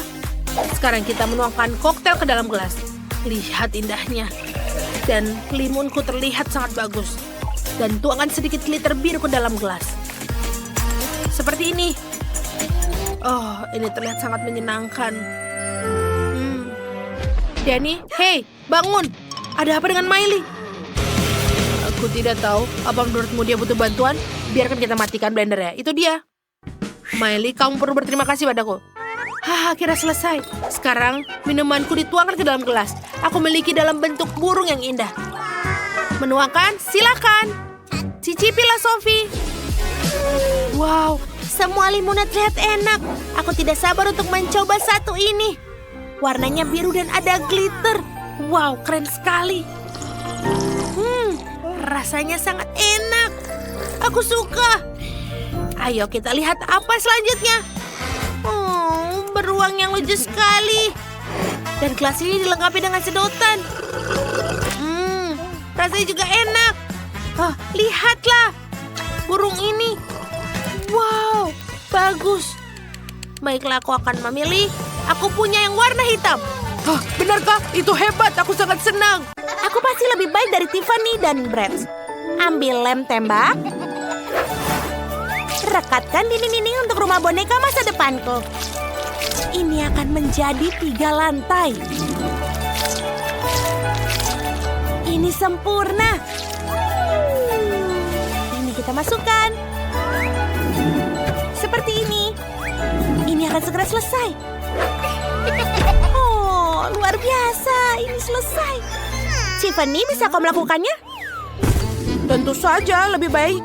Sekarang kita menuangkan koktail ke dalam gelas. Lihat indahnya. Dan limunku terlihat sangat bagus. Dan tuangkan sedikit glitter biru ke dalam gelas. Seperti ini. Oh, ini terlihat sangat menyenangkan. Danny, hey, bangun. Ada apa dengan Miley? Aku tidak tahu. Apa menurutmu dia butuh bantuan? Biarkan kita matikan blendernya. Itu dia. Miley, kamu perlu berterima kasih padaku. Akhirnya selesai. Sekarang minumanku dituangkan ke dalam gelas. Aku memiliki dalam bentuk burung yang indah. Menuangkan? Silakan. Cicipilah, Sophie. Wow, semua limonade terlihat enak. Aku tidak sabar untuk mencoba satu ini. Warnanya biru dan ada glitter. Wow, keren sekali. Rasanya sangat enak. Aku suka. Ayo kita lihat apa selanjutnya. Oh, beruang yang lucu sekali. Dan gelas ini dilengkapi dengan sedotan. Rasanya juga enak. Oh, lihatlah. Burung ini. Wow, bagus. Baiklah, aku akan memilih. Aku punya yang warna hitam. Benarkah? Itu hebat. Aku sangat senang. Aku pasti lebih baik dari Tiffany dan Brett. Ambil lem tembak. Rekatkan dinding-dinding untuk rumah boneka masa depanku. Ini akan menjadi 3 lantai. Ini sempurna. Ini kita masukkan. Seperti ini. Ini akan segera selesai. Oh, luar biasa. Ini selesai. Tiffany, bisa kau melakukannya? Tentu saja, lebih baik.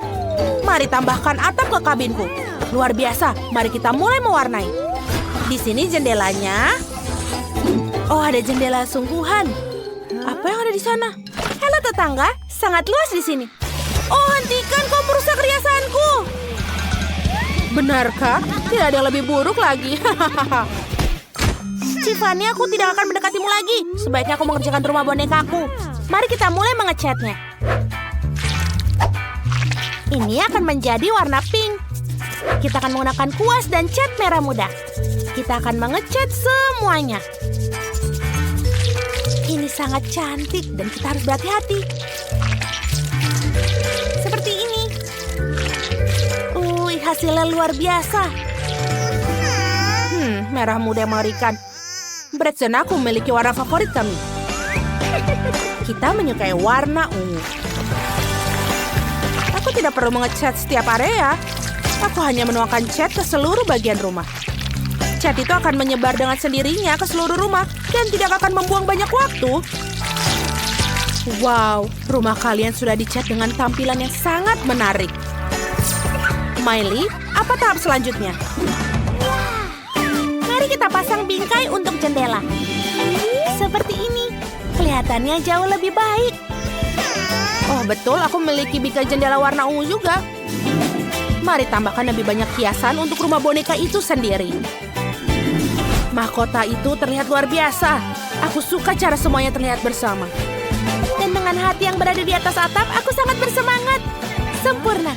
Mari tambahkan atap ke kabinku. Luar biasa. Mari kita mulai mewarnai. Di sini jendelanya. Oh, ada jendela sungguhan. Apa yang ada di sana? Halo tetangga, sangat luas di sini. Oh, hentikan, kau merusak riasanku. Benarkah? Tidak ada yang lebih buruk lagi. Tiffany, aku tidak akan mendekatimu lagi. Sebaiknya aku mengerjakan rumah bonekaku. Mari kita mulai mengecatnya. Ini akan menjadi warna pink. Kita akan menggunakan kuas dan cat merah muda. Kita akan mengecat semuanya. Ini sangat cantik dan kita harus berhati-hati. Seperti ini. Hasilnya luar biasa. Merah muda yang mengerikan. Brett dan aku memiliki warna favorit kami. Kita menyukai warna ungu. Aku tidak perlu mengecat setiap area. Aku hanya menuangkan cat ke seluruh bagian rumah. Cat itu akan menyebar dengan sendirinya ke seluruh rumah dan tidak akan membuang banyak waktu. Wow, rumah kalian sudah dicat dengan tampilan yang sangat menarik. Miley, apa tahap selanjutnya? Mari kita pasang bingkai untuk jendela. Seperti ini. Kelihatannya jauh lebih baik. Oh betul, aku memiliki bingkai jendela warna ungu juga. Mari tambahkan lebih banyak hiasan untuk rumah boneka itu sendiri. Mahkota itu terlihat luar biasa. Aku suka cara semuanya terlihat bersama. Dan dengan hati yang berada di atas atap, aku sangat bersemangat. Sempurna.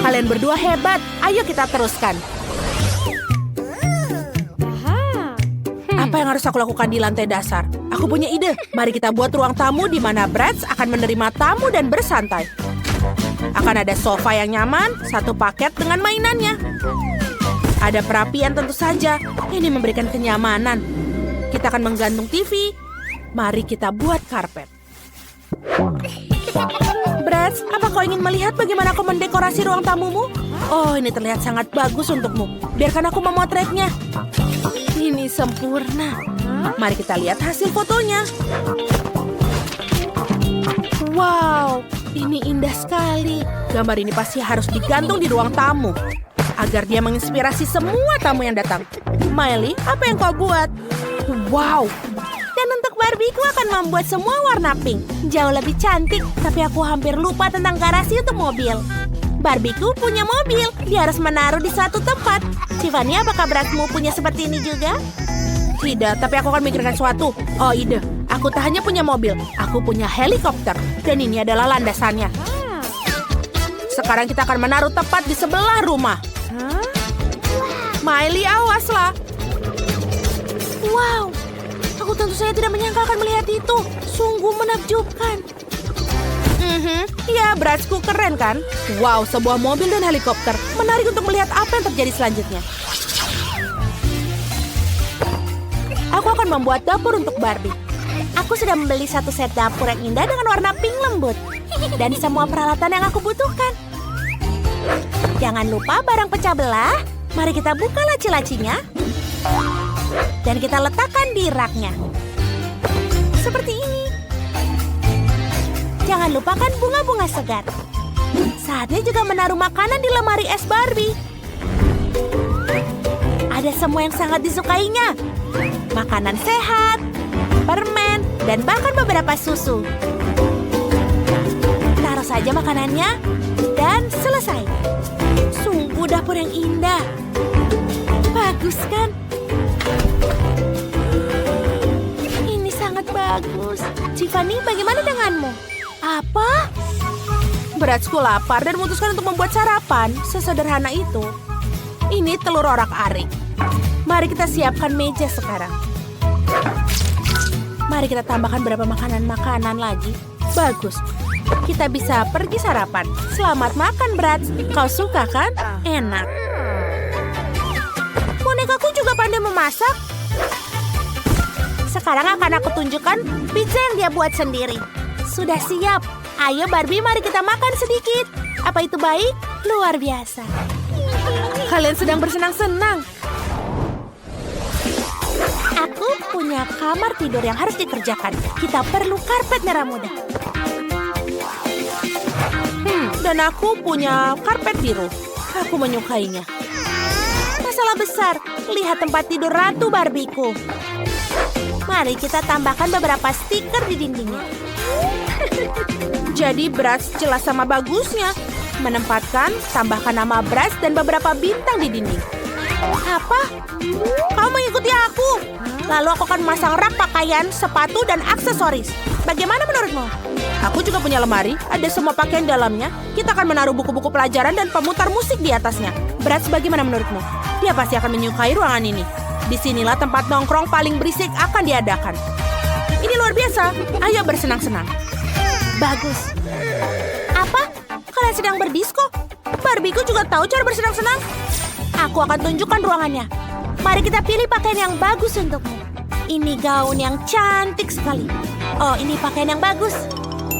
Kalian berdua hebat. Ayo kita teruskan. Apa yang harus aku lakukan di lantai dasar? Aku punya ide. Mari kita buat ruang tamu di mana Bratz akan menerima tamu dan bersantai. Akan ada sofa yang nyaman, satu paket dengan mainannya. Ada perapian tentu saja. Ini memberikan kenyamanan. Kita akan menggantung TV. Mari kita buat karpet. Bratz, apa kau ingin melihat bagaimana aku mendekorasi ruang tamumu? Oh, ini terlihat sangat bagus untukmu. Biarkan aku memotretnya. Ini sempurna. Mari kita lihat hasil fotonya. Wow, ini indah sekali. Gambar ini pasti harus digantung di ruang tamu agar dia menginspirasi semua tamu yang datang. Miley, apa yang kau buat? Wow. Dan untuk Barbieku akan membuat semua warna pink. Jauh lebih cantik, tapi aku hampir lupa tentang garasi untuk mobil. Barbieku punya mobil. Dia harus menaruh di satu tempat. Tiffany, apakah Bratzmu punya seperti ini juga? Tidak, tapi aku akan memikirkan suatu. Oh, ide. Aku tak hanya punya mobil, aku punya helikopter. Dan ini adalah landasannya. Sekarang kita akan menaruh tepat di sebelah rumah. Miley, awaslah. Wow, aku tentu saja tidak menyangka akan melihat itu. Sungguh menakjubkan. Ya, Bratzku keren kan? Wow, sebuah mobil dan helikopter. Menarik untuk melihat apa yang terjadi selanjutnya. Aku akan membuat dapur untuk Barbie. Aku sudah membeli satu set dapur yang indah dengan warna pink lembut. Dan semua peralatan yang aku butuhkan. Jangan lupa barang pecah belah. Mari kita buka laci-lacinya. Dan kita letakkan di raknya. Seperti ini. Jangan lupakan bunga-bunga segar. Saatnya juga menaruh makanan di lemari es Barbie. Ada semua yang sangat disukainya. Makanan sehat, permen, dan bahkan beberapa susu. Taruh saja makanannya, dan selesai. Sungguh dapur yang indah. Bagus kan? Ini sangat bagus. Tiffany, bagaimana denganmu? Apa? Bratzku lapar dan memutuskan untuk membuat sarapan. Sesederhana itu. Ini telur orak-arik. Mari kita siapkan meja sekarang. Mari kita tambahkan beberapa makanan-makanan lagi. Bagus. Kita bisa pergi sarapan. Selamat makan, Bratz. Kau suka kan? Enak. Bonekaku juga pandai memasak. Sekarang akan aku tunjukkan pizza yang dia buat sendiri. Sudah siap. Ayo Barbie, mari kita makan sedikit. Apa itu baik? Luar biasa. Kalian sedang bersenang-senang. Aku punya kamar tidur yang harus dikerjakan. Kita perlu karpet merah muda. Dan aku punya karpet biru. Aku menyukainya. Masalah besar. Lihat tempat tidur Ratu Barbieku. Mari kita tambahkan beberapa stiker di dindingnya. Jadi Bratz jelas sama bagusnya. Menempatkan, tambahkan nama Bratz dan beberapa bintang di dinding. Apa? Kau mengikuti aku? Lalu aku akan memasang rak pakaian, sepatu, dan aksesoris. Bagaimana menurutmu? Aku juga punya lemari, ada semua pakaian dalamnya. Kita akan menaruh buku-buku pelajaran dan pemutar musik di atasnya. Bratz, bagaimana menurutmu? Dia pasti akan menyukai ruangan ini. Disinilah tempat nongkrong paling berisik akan diadakan. Ini luar biasa. Ayo bersenang-senang. Bagus. Apa? Kalian sedang berdisko? Barbieku juga tahu cara bersenang-senang. Aku akan tunjukkan ruangannya. Mari kita pilih pakaian yang bagus untukmu. Ini gaun yang cantik sekali. Oh, ini pakaian yang bagus.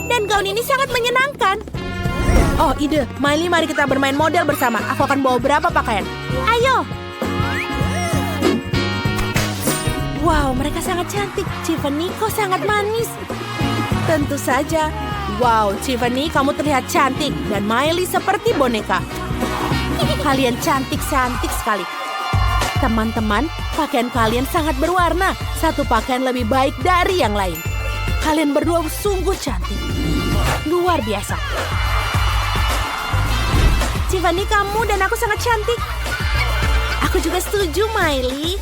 Dan gaun ini sangat menyenangkan. Oh, ide. Miley, mari kita bermain model bersama. Aku akan bawa berapa pakaian. Ayo. Wow, mereka sangat cantik. Tiffany, kau sangat manis. Tentu saja. Wow, Tiffany, kamu terlihat cantik. Dan Miley seperti boneka. Kalian cantik-cantik sekali. Teman-teman, pakaian kalian sangat berwarna. Satu pakaian lebih baik dari yang lain. Kalian berdua sungguh cantik. Luar biasa. Tiffany, kamu dan aku sangat cantik. Aku juga setuju, Miley.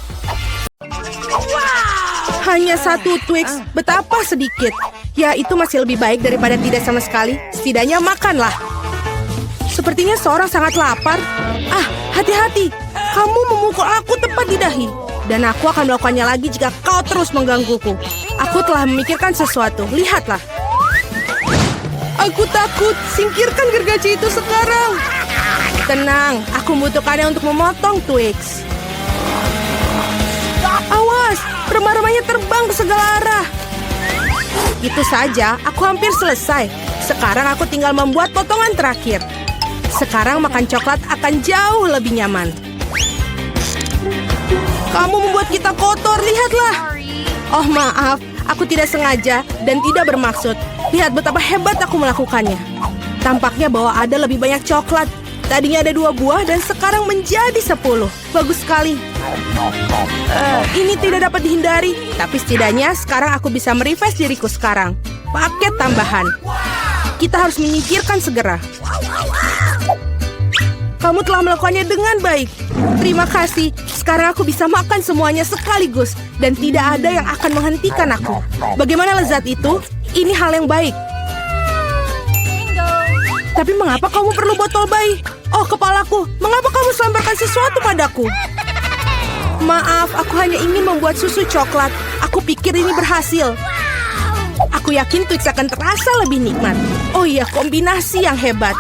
Hanya satu Twix, betapa sedikit. Ya, itu masih lebih baik daripada tidak sama sekali. Setidaknya makanlah. Sepertinya seorang sangat lapar. Ah, hati-hati. Kamu memukul aku tepat di dahi. Dan aku akan melakukannya lagi jika kau terus menggangguku. Aku telah memikirkan sesuatu. Lihatlah. Aku takut. Singkirkan gergaji itu sekarang. Tenang, aku membutuhkannya untuk memotong Twix. Awas, remah-remahnya terbang ke segala arah. Itu saja, aku hampir selesai. Sekarang aku tinggal membuat potongan terakhir. Sekarang makan coklat akan jauh lebih nyaman. Kamu membuat kita kotor, lihatlah. Oh maaf, aku tidak sengaja dan tidak bermaksud. Lihat betapa hebat aku melakukannya. Tampaknya bahwa ada lebih banyak coklat. Tadinya ada 2 buah dan sekarang menjadi 10. Bagus sekali. Ini tidak dapat dihindari. Tapi setidaknya sekarang aku bisa merefresh diriku sekarang. Paket tambahan. Kita harus menyingkirkan segera. Kamu telah melakukannya dengan baik. Terima kasih. Sekarang aku bisa makan semuanya sekaligus. Dan tidak ada yang akan menghentikan aku. Bagaimana lezat itu? Ini hal yang baik. Tapi mengapa kamu perlu botol bayi? Oh, kepalaku. Mengapa kamu selemparkan sesuatu padaku? Maaf, aku hanya ingin membuat susu coklat. Aku pikir ini berhasil. Aku yakin Twix akan terasa lebih nikmat. Oh iya, kombinasi yang hebat.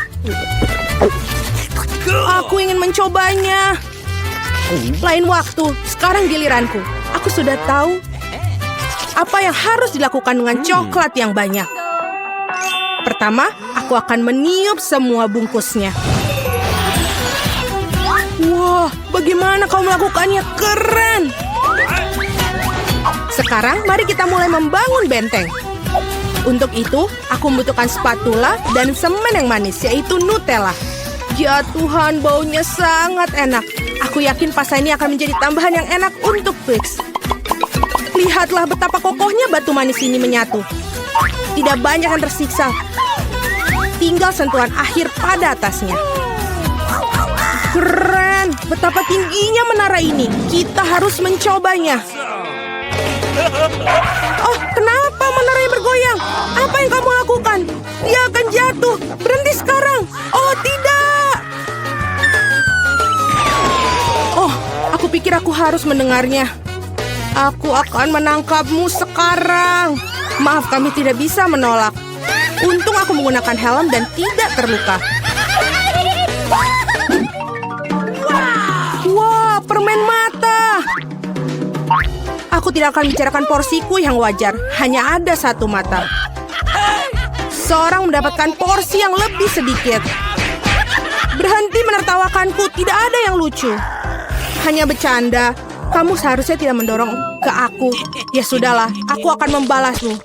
Aku ingin mencobanya. Lain waktu, sekarang giliranku. Aku sudah tahu apa yang harus dilakukan dengan coklat yang banyak. Pertama, aku akan meniup semua bungkusnya. Wah, bagaimana kau melakukannya? Keren! Sekarang, mari kita mulai membangun benteng. Untuk itu, aku membutuhkan spatula dan semen yang manis, yaitu Nutella. Ya Tuhan, baunya sangat enak. Aku yakin pasta ini akan menjadi tambahan yang enak untuk Twix. Lihatlah betapa kokohnya batu manis ini menyatu. Tidak banyak yang tersiksa. Tinggal sentuhan akhir pada atasnya. Keren! Betapa tingginya menara ini. Kita harus mencobanya. Oh, kenapa menaranya bergoyang? Apa yang kamu lakukan? Dia akan jatuh. Berhenti sekarang. Oh, tidak! Oh, aku pikir aku harus mendengarnya. Aku akan menangkapmu sekarang. Maaf, kami tidak bisa menolak. Untung aku menggunakan helm dan tidak terluka. Wah, permen mata. Aku tidak akan bicarakan porsiku yang wajar. Hanya ada 1 mata. Seorang mendapatkan porsi yang lebih sedikit. Berhenti menertawakanku, tidak ada yang lucu. Hanya bercanda. Kamu seharusnya tidak mendorong ke aku. Ya sudahlah, aku akan membalasmu.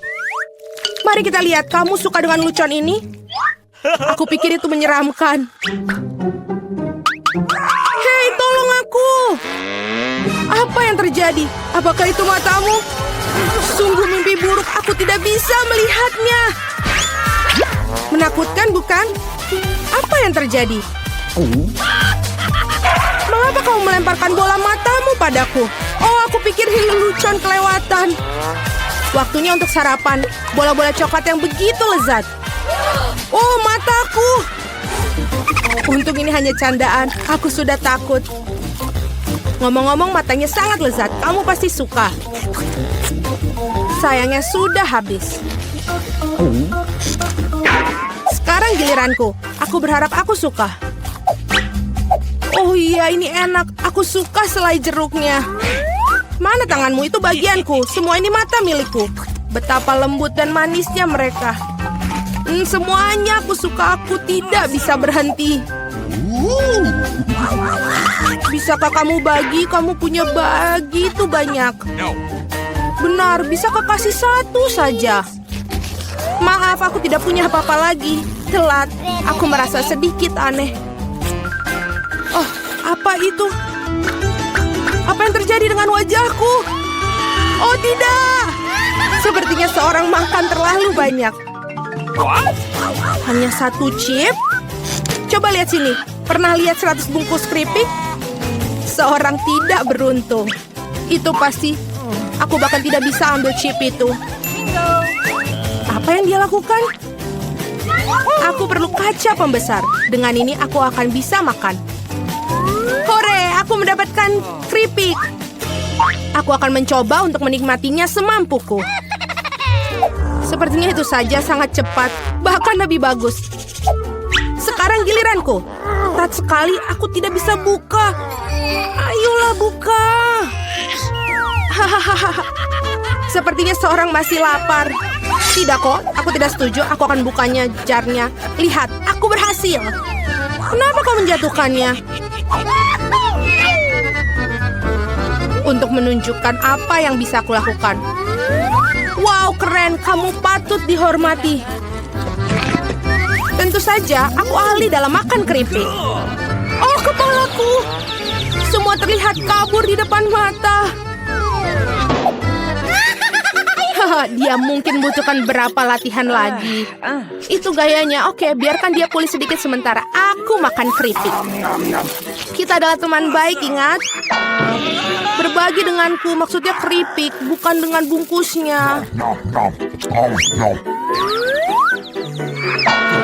Mari kita lihat, kamu suka dengan lucuan ini? Aku pikir itu menyeramkan. Hei, tolong aku! Apa yang terjadi? Apakah itu matamu? Sungguh mimpi buruk, aku tidak bisa melihatnya. Menakutkan, bukan? Apa yang terjadi? Mengapa kamu melemparkan bola matamu padaku? Oh, aku pikir ini lelucon kelewatan. Waktunya untuk sarapan. Bola-bola coklat yang begitu lezat. Oh, mataku. Untung ini hanya candaan. Aku sudah takut. Ngomong-ngomong, matanya sangat lezat. Kamu pasti suka. Sayangnya sudah habis. Sekarang giliranku. Aku berharap aku suka. Oh iya, ini enak. Aku suka selai jeruknya. Mana tanganmu? Itu bagianku. Semua ini mata milikku. Betapa lembut dan manisnya mereka. Semuanya aku suka, aku tidak bisa berhenti. Bisakah kamu bagi? Kamu punya begitu banyak. No. Benar, bisakah kasih satu saja? Maaf, aku tidak punya apa-apa lagi. Telat, aku merasa sedikit aneh. Oh, apa itu? Apa yang terjadi dengan wajahku? Oh tidak! Sepertinya seorang makan terlalu banyak. What? Hanya satu chip? Coba lihat sini. Pernah lihat 100 bungkus keripik? Seorang tidak beruntung. Itu pasti. Aku bahkan tidak bisa ambil chip itu. Apa yang dia lakukan? Aku perlu kaca pembesar. Dengan ini aku akan bisa makan. Hore, aku mendapatkan keripik. Aku akan mencoba untuk menikmatinya semampuku. Sepertinya itu saja sangat cepat, bahkan lebih bagus. Sekarang giliranku. Berat sekali, aku tidak bisa buka. Ayolah buka. Hahaha. Sepertinya seorang masih lapar. Tidak kok, aku tidak setuju. Aku akan bukanya jarnya. Lihat, aku berhasil. Kenapa kau menjatuhkannya? Untuk menunjukkan apa yang bisa aku lakukan. Wow, keren. Kamu patut dihormati. Tentu saja, aku ahli dalam makan keripik. Oh, kepalaku. Semua terlihat kabur di depan mata. Dia mungkin butuhkan berapa latihan lagi. Itu gayanya. Oke, biarkan dia pulih sedikit sementara. Aku makan keripik. Kita adalah teman baik, ingat? Berbagi denganku, maksudnya keripik, bukan dengan bungkusnya.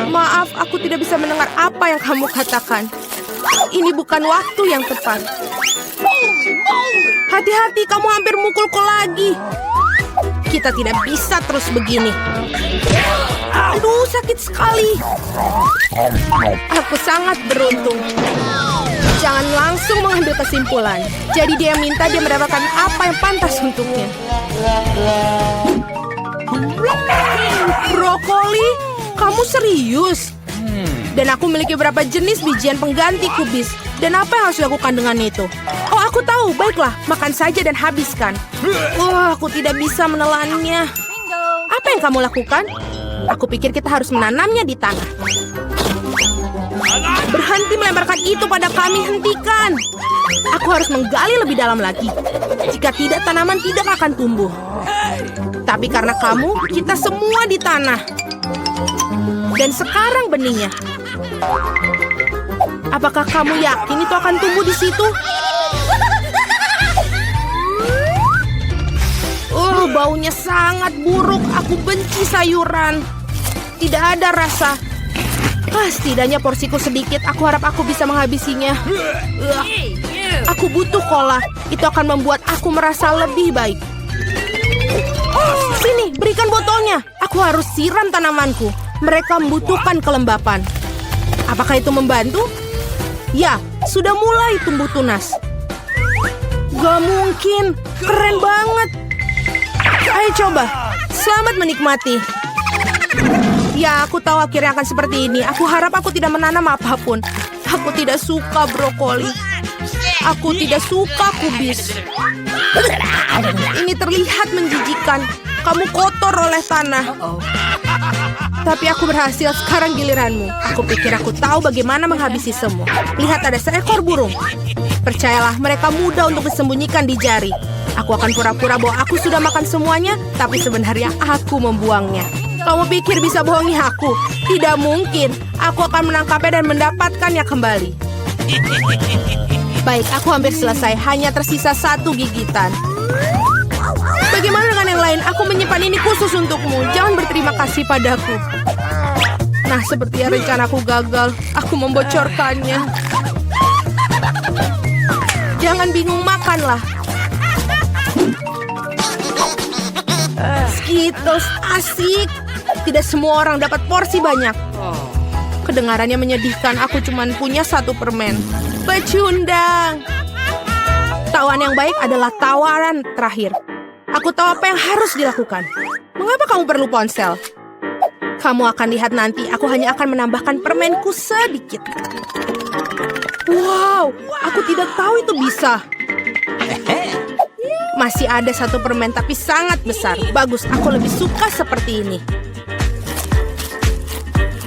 Maaf, aku tidak bisa mendengar apa yang kamu katakan. Ini bukan waktu yang tepat. Hati-hati, kamu hampir mukulku lagi. Kita tidak bisa terus begini. Aduh, sakit sekali. Aku sangat beruntung. Jangan langsung mengambil kesimpulan. Jadi dia minta dia mendapatkan apa yang pantas untuknya. Brokoli? Kamu serius? Dan aku memiliki beberapa jenis bijian pengganti kubis. Dan apa yang harus dilakukan dengan itu? Oh, aku tahu. Baiklah, makan saja dan habiskan. Wah, aku tidak bisa menelannya. Apa yang kamu lakukan? Aku pikir kita harus menanamnya di tanah. Berhenti melemparkan itu pada kami, hentikan. Aku harus menggali lebih dalam lagi. Jika tidak, tanaman tidak akan tumbuh. Tapi karena kamu, kita semua di tanah. Dan sekarang benihnya. Apakah kamu yakin itu akan tumbuh di situ? Baunya sangat buruk. Aku benci sayuran. Tidak ada rasa. Setidaknya porsiku sedikit. Aku harap aku bisa menghabisinya. Aku butuh cola. Itu akan membuat aku merasa lebih baik. Sini, berikan botolnya. Aku harus siram tanamanku. Mereka membutuhkan kelembapan. Apakah itu membantu? Ya, sudah mulai tumbuh tunas. Gak mungkin. Keren banget. Ayo coba. Selamat menikmati. Ya, aku tahu akhirnya akan seperti ini. Aku harap aku tidak menanam apapun. Aku tidak suka brokoli. Aku tidak suka kubis. Ini terlihat menjijikan. Kamu kotor oleh tanah. Tapi aku berhasil. Sekarang giliranmu. Aku pikir aku tahu bagaimana menghabisi semua. Lihat, ada seekor burung. Percayalah, mereka mudah untuk disembunyikan di jari. Aku akan pura-pura bahwa aku sudah makan semuanya, tapi sebenarnya aku membuangnya. Kamu pikir bisa bohongi aku? Tidak mungkin. Aku akan menangkapnya dan mendapatkannya kembali. Baik, aku hampir selesai. Hanya tersisa satu gigitan. Bagaimana dengan yang lain? Aku menyimpan ini khusus untukmu. Jangan berterima kasih padaku. Nah, sepertinya rencanaku gagal. Aku membocorkannya. Jangan bingung, makanlah. Skittles asik. Tidak semua orang dapat porsi banyak. Kedengarannya menyedihkan. Aku cuma punya satu permen. Pecundang. Tawaran yang baik adalah tawaran terakhir. Aku tahu apa yang harus dilakukan. Mengapa kamu perlu ponsel? Kamu akan lihat nanti, aku hanya akan menambahkan permenku sedikit. Wow, aku tidak tahu itu bisa. Masih ada satu permen tapi sangat besar. Bagus, aku lebih suka seperti ini.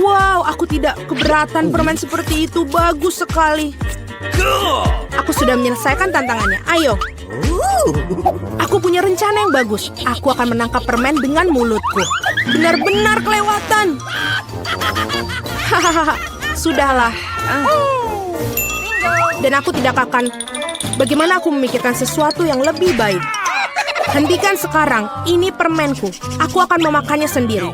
Wow, aku tidak keberatan permen seperti itu. Bagus sekali. Aku sudah menyelesaikan tantangannya. Ayo. Aku punya rencana yang bagus. Aku akan menangkap permen dengan mulutku. Benar-benar kelewatan. Hahaha, sudahlah. Dan aku tidak akan... Bagaimana aku memikirkan sesuatu yang lebih baik? Hentikan sekarang. Ini permenku. Aku akan memakannya sendiri.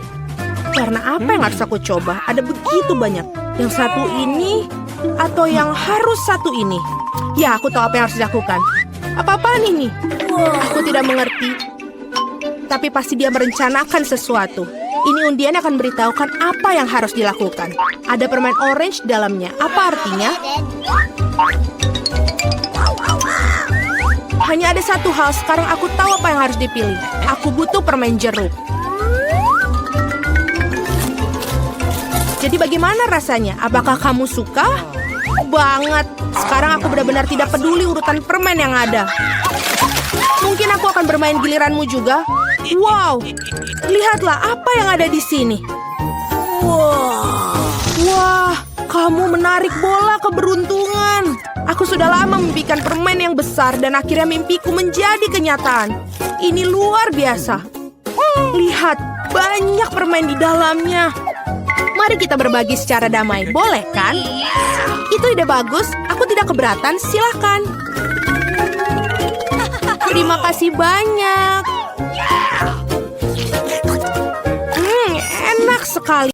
Karena apa yang harus aku coba? Ada begitu banyak. Yang satu ini atau yang harus satu ini? Ya, aku tahu apa yang harus dilakukan. Apa-apaan ini? Aku tidak mengerti. Tapi pasti dia merencanakan sesuatu. Ini undian akan beritahukan apa yang harus dilakukan. Ada permen orange di dalamnya. Apa artinya? Hanya ada satu hal. Sekarang aku tahu apa yang harus dipilih. Aku butuh permen jeruk. Jadi bagaimana rasanya? Apakah kamu suka? Banget. Sekarang aku benar-benar tidak peduli urutan permen yang ada. Mungkin aku akan bermain giliranmu juga. Wow, lihatlah apa yang ada di sini. Wah, kamu menarik bola keberuntungan. Aku sudah lama memimpikan permen yang besar dan akhirnya mimpiku menjadi kenyataan. Ini luar biasa. Lihat, banyak permen di dalamnya. Mari kita berbagi secara damai, boleh kan? Itu ide bagus, aku tidak keberatan, silakan. Terima kasih banyak. Enak sekali.